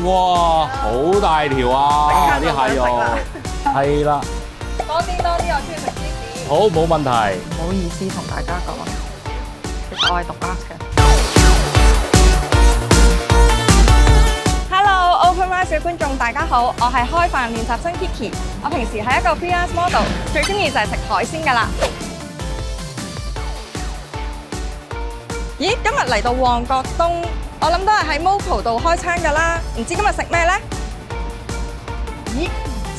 哇，好大條啊！啲蟹肉係啦，多啲，我中意食芝士。好冇問題。唔好意思同大家講，其實我係讀 art 嘅。Hello，OpenRice 嘅觀眾大家好，我係開飯練習生 Kiki。我平時係一個 freelance model，最中意就係食海鮮㗎啦。咦，今日嚟到旺角東，我諗都係喺 Moco 度開餐㗎啦。唔知今日食咩呢？咦，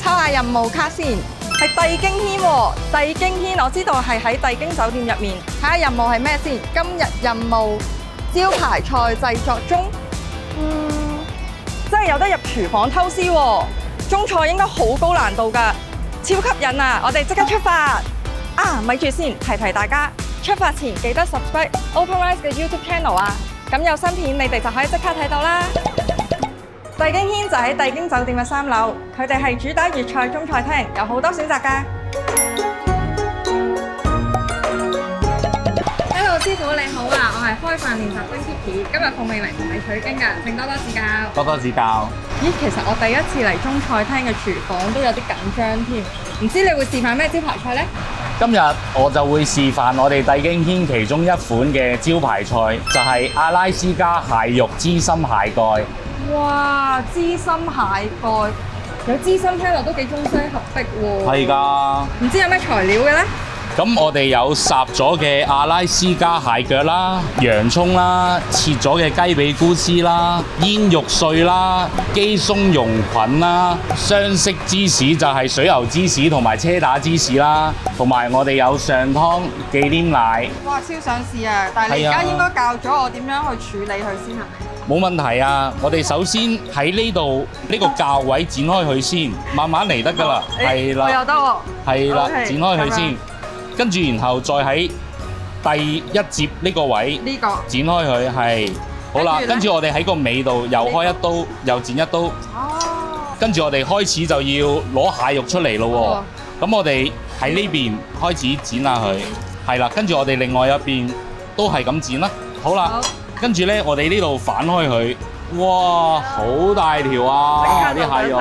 抽下任務卡先，係帝京軒喎。帝京軒我知道係喺帝京酒店入面。睇下任務係咩先？今日任務招牌菜製作中，真係有得入廚房偷師喎。中菜應該好高難度㗎，超吸引啊！我哋即刻出發啊！咪住先，提提大家。出發前記得 subscribe OpenRice 嘅 YouTube channel 啊，咁有新片你哋就可以即刻睇到啦。帝京軒就喺帝京酒店嘅3樓，佢哋係主打粵菜中菜廳，有好多選擇㗎。Hello 師傅你好啊，我係開飯練習生 Kiki，今日奉命嚟同你取經㗎，請多多指教。多多指教。咦，其實我第一次嚟中菜廳嘅廚房都有啲緊張添，唔知你會示範咩招牌菜呢？今日我就會示範我哋帝京軒其中一款嘅招牌菜，就係阿拉斯加蟹肉芝心蟹蓋。哇！芝心蟹蓋，有芝心聽落都幾中西合璧喎。係㗎。唔知有咩材料嘅呢？咁我哋有烚咗嘅阿拉斯加蟹腳啦、洋葱啦、切咗嘅雞髀菇絲啦、煙肉碎啦、雞鬆蓉菌啦、雙色芝士就係水油芝士同埋車打芝士啦，同埋我哋有上湯忌廉奶。哇！超想試啊！但係你而家應該教咗我點樣去處理佢先係咪？冇問題啊！我哋首先喺呢度呢個較位剪開佢先，慢慢嚟得㗎啦。係啦，我又得喎。係啦， OK，剪開佢先。跟住然後再喺第一節呢個位呢個剪開佢，係好啦。跟住我哋喺個尾度又開一刀，又剪一刀。哦。跟住我哋開始就要攞蟹肉出嚟咯喎。咁我哋喺呢邊開始剪下佢，係啦。跟住我哋另外一邊都係咁剪啦。好啦，跟住呢，我哋呢度反開佢，哇，好大條啊！啲蟹肉。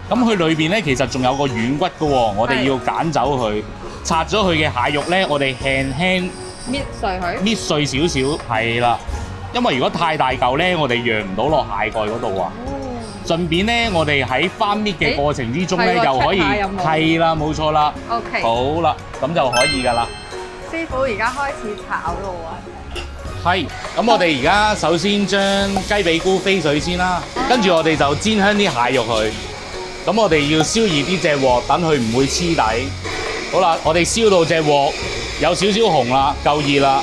咁佢裏邊呢，其實仲有個軟骨㗎喎，我哋要揀走佢。拆咗佢嘅蟹肉呢，我哋輕輕搣碎佢，搣碎少少，係啦。因為如果太大嚿呢，我哋揚唔到落蟹蓋嗰度啊。順便呢，我哋喺翻搣嘅過程之中呢，又可以係啦，冇錯啦。OK，好啦，咁就可以㗎啦。師傅而家開始炒咯喎。係，咁我哋而家首先將雞髀菇飛水先啦，跟住我哋就煎香啲蟹肉佢。咁我哋要燒熱啲隻鑊，等佢唔會黐底。好啦，我哋燒到隻鑊有少少紅啦，夠熱啦，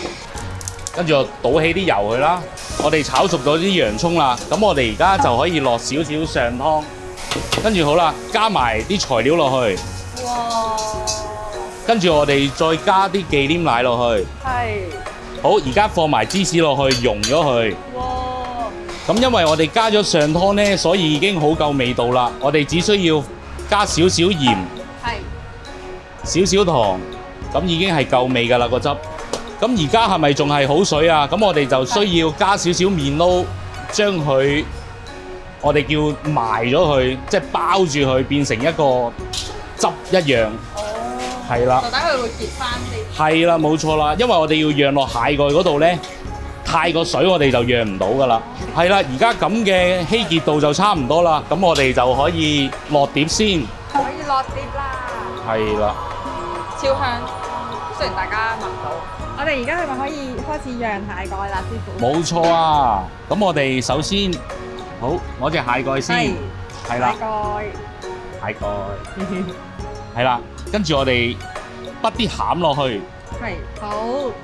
跟住就倒起啲油去啦。我哋炒熟咗啲洋葱啦，咁我哋而家就可以落少少上湯，跟住好啦，加埋啲材料落去。哇！跟住我哋再加啲忌廉奶落去。係。好，而家放埋芝士落去，溶咗佢。哇！咁因為我哋加咗上湯呢，所以已經好夠味道啦。我哋只需要加少少鹽。少少糖，咁已經係夠味㗎啦個汁。咁而家係咪仲係好水啊？咁我哋就需要加少少麵撈，將佢我哋叫埋咗佢，即係包住佢，變成一個汁一樣。哦，係啦。就等佢會結翻啲。係啦，冇錯啦，因為我哋要釀落蟹蓋嗰度呢，太過水我哋就釀唔到㗎啦。係啦，而家咁嘅稀結度就差唔多啦，咁我哋就可以落碟先。可以落碟啦。係啦。超香，雖然大家聞唔到。我哋而家係咪可以開始釀蟹蓋啦，師傅？冇錯啊！咁我哋首先好攞隻蟹蓋先，係啦。蟹蓋。係啦，跟住我哋畢啲餡落去。係，好。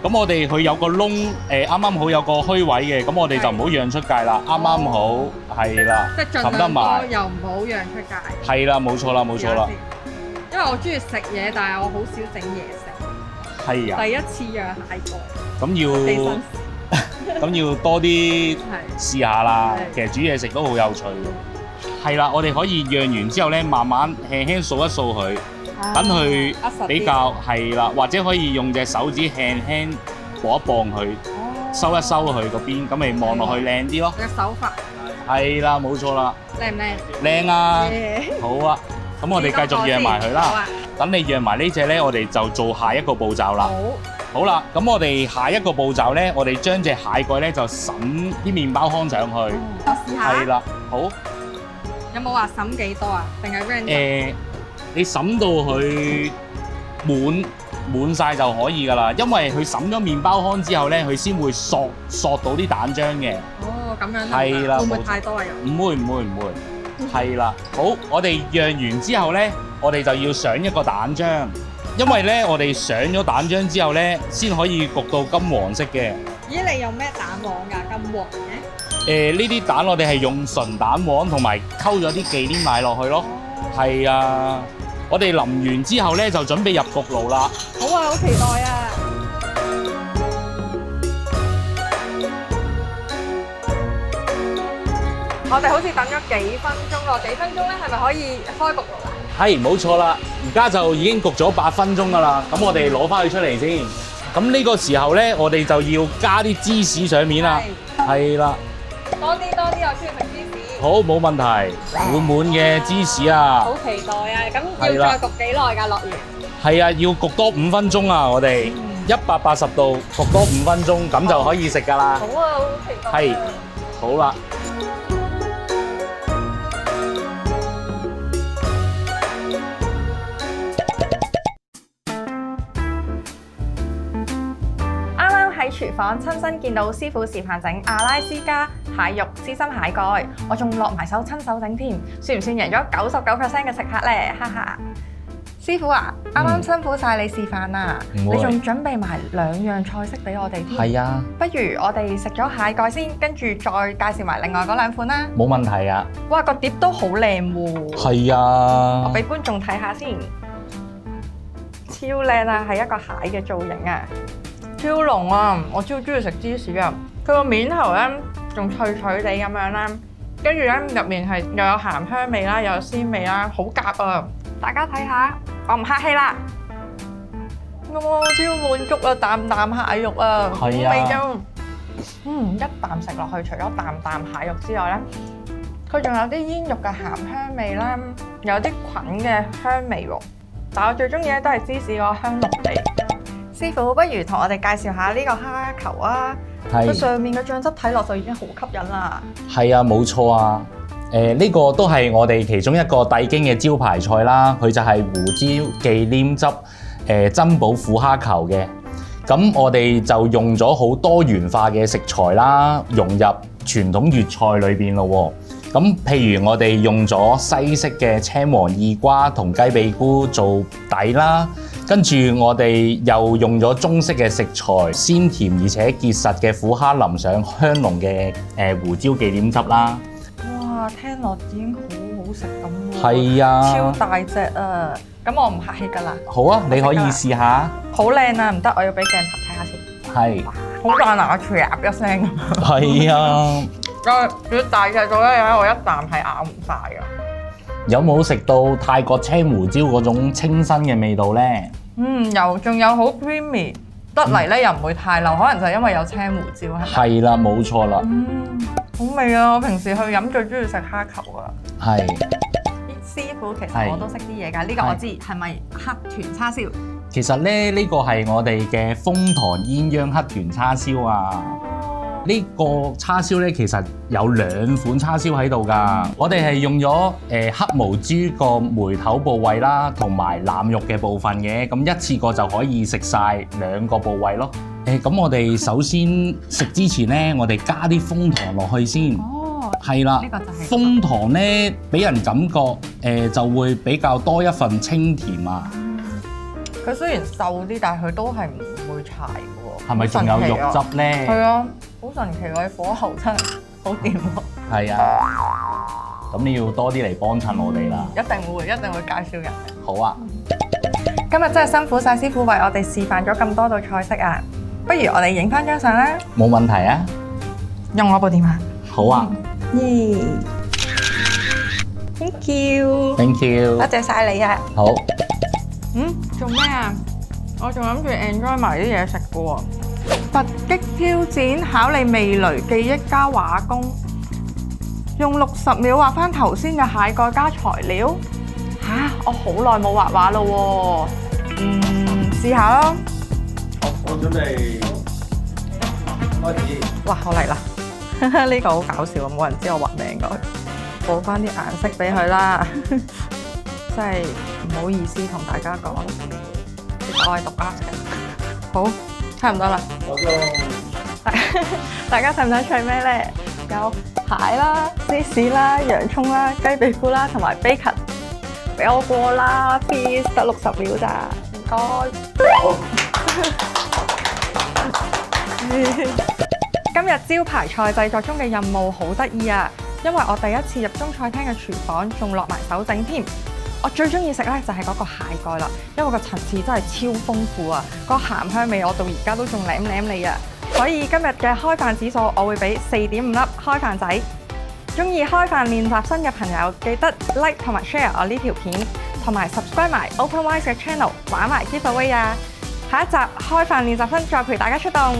咁我哋佢有個窿，啱啱好有個虛位嘅，咁我哋就唔好讓出界啦，啱啱好，係啦。即係盡量多，又唔好讓出界。係啦，冇錯啦，冇錯啦。因為我中意食嘢，但係我好少整嘢食。係啊。第一次釀蟹蓋。咁要多啲試下啦。其實煮嘢食都好有趣。係啦，我哋可以釀完之後咧，慢慢輕輕掃一掃佢，等佢比較係啦，或者可以用隻手指輕輕綁一綁佢，收一收佢個邊，咁咪望落去靚啲咯。嘅手法。係啦，冇錯啦。靚唔靚？靚啊！ Yeah 好啊，咁我哋繼續釀埋佢啦。好啊。等你釀埋呢隻咧，我哋就做下一個步驟啦。好啦，咁我哋下一個步驟咧，我哋將隻蟹蓋咧就揼啲麵包糠上去。我試下。係啦，好。有冇話揼幾多啊？定係 random？你揼到佢滿晒就可以㗎啦，因為佢揼咗麵包糠之後咧，佢先會索到啲蛋漿嘅。哦，咁樣係啦，會唔會太多啊？又唔會。係啦，好，我哋釀完之後咧，我哋就要上一個蛋漿，因為咧我哋上咗蛋漿之後咧，先可以焗到金黃色嘅。咦，你用咩蛋黃㗎？咁黃嘅？呢啲蛋我哋係用純蛋黃同埋溝咗啲忌廉買落去咯。係啊，我哋淋完之後咧就準備入焗爐啦。好啊，好期待啊！我哋好似等咗幾分鐘咯，幾分鐘咧係咪可以開焗爐啊？係，冇錯啦，而家就已經焗咗8分鐘㗎啦。咁我哋攞翻佢出嚟先。咁呢個時候咧，我哋就要加啲芝士上面啦。係啦。多啲，我中意食芝士。好，冇問題，滿嘅芝士啊！好期待啊！咁要再焗幾耐㗎？樂園？係啊，要焗多5分鐘啊！我哋180度焗多5分鐘，咁就可以食㗎啦。好啊，好期待。係，好啦。喺廚房親身見到師傅示範整阿拉斯加蟹肉絲心蟹蓋，我仲落埋手親手整添，算唔算贏咗99% 嘅食客呢？哈哈！師傅啊，啱啱辛苦晒你示範啦，你仲準備埋2樣菜式俾我哋添。係啊，不如我哋食咗蟹蓋先，跟住再介紹埋另外嗰2款啦。冇問題啊！哇，個碟都好靚喎。係啊，我俾觀眾睇下先，超靚啊，係一個蟹嘅造型啊！超濃啊！我超中意食芝士啊！佢個面頭咧仲脆脆地咁樣啦，跟住咧入面係又有鹹香味啦，又有鮮味啦，好夾啊！大家睇下，我唔客氣啦！哇，超滿足啊！啖啖蟹肉啊，好味㗎！一啖食落去，除咗啖蟹肉之外咧，佢仲有啲煙肉嘅鹹香味啦，有啲菌嘅香味喎。但我最中意咧都係芝士個香濃味。師傅，不如同我哋介紹下呢個蝦球啊！佢上面嘅醬汁睇落就已經好吸引啦。係啊，冇錯啊。呢個都係我哋其中一個帝京嘅招牌菜啦。佢就係胡椒忌廉汁珍寶虎蝦球嘅。咁我哋就用咗好多元化嘅食材啦，融入傳統粵菜裏邊咯喎。咁譬如我哋用咗西式嘅青黃二瓜同雞髀菇做底啦。跟住我哋又用咗中式嘅食材，鮮甜而且結實嘅虎蝦淋上香濃嘅胡椒忌廉汁啦。哇，聽落已經好好食咁喎！係啊，超大隻啊！咁我唔客氣㗎啦。好啊，你可以試下。好靚啊！唔得，我要俾鏡頭睇下先。係。好大牙，唰一聲咁。係啊。最大隻到咧，我一啖係咬唔晒㗎。有冇食到泰國青胡椒嗰種清新嘅味道呢？仲有好 creamy 得嚟咧，又唔會太流，可能就係因為有青胡椒係咪？係啦，冇錯啦。好味啊！我平時去飲最中意食蝦球啊。係。師傅其實我都識啲嘢㗎，呢個我知係咪黑豚叉燒？其實咧，呢個係我哋嘅楓糖鴛鴦黑豚叉燒啊。呢個叉燒咧，其實有2款叉燒喺度㗎。我哋係用咗黑毛豬個梅頭部位啦，同埋腩肉嘅部分嘅。咁一次過就可以食晒2個部位咯。咁我哋首先食之前咧，我哋加啲楓糖落去先。哦，係啦。呢個就係楓糖咧，俾人感覺就會比較多一份清甜啊。佢雖然瘦啲，但係佢都係唔會柴嘅喎。係咪仲有肉汁咧？係啊。好神奇喎！火候真係好掂喎。係啊，咁你要多啲嚟幫襯我哋啦。一定會介紹人。好啊。今日真係辛苦晒師傅為我哋示範咗咁多道菜式啊！不如我哋影翻張相啦。冇問題啊。用我部電話。好啊。耶。Thank you。Thank you。多謝晒你啊。好。做咩啊？我仲諗住 enjoy 埋啲嘢食嘅喎。突擊挑戰，考你味蕾記憶加畫功，用60秒畫翻頭先嘅蟹蓋加材料嚇，我好耐冇畫畫咯喎，試下咯。好，我準備開始。哇，我嚟啦！呢個好搞笑啊，冇人知我畫名㗎，補翻啲顏色俾佢啦。真係唔好意思同大家講，其實我係讀 art 嘅。好，差唔多啦。大家使唔使唱咩咧？有蟹啦、芝士啦、洋葱啦、雞髀菇啦，同埋 bacon。俾我過啦 ，please，得60秒咋，唔該。好。今日招牌菜製作中嘅任務好得意啊，因為我第一次入中菜廳嘅廚房，仲落埋手整添。我最中意食咧就係嗰個蟹蓋啦，因為個層次真係超豐富啊，個鹹香味我到而家都仲舐舐你啊！所以今日嘅開飯指數我會俾4.5粒開飯仔。中意開飯練習生嘅朋友記得 like 同埋 share 我呢條片，同埋 subscribe 埋 OpenWise 嘅 channel 玩埋 giveaway 啊！下一集開飯練習生再陪大家出動。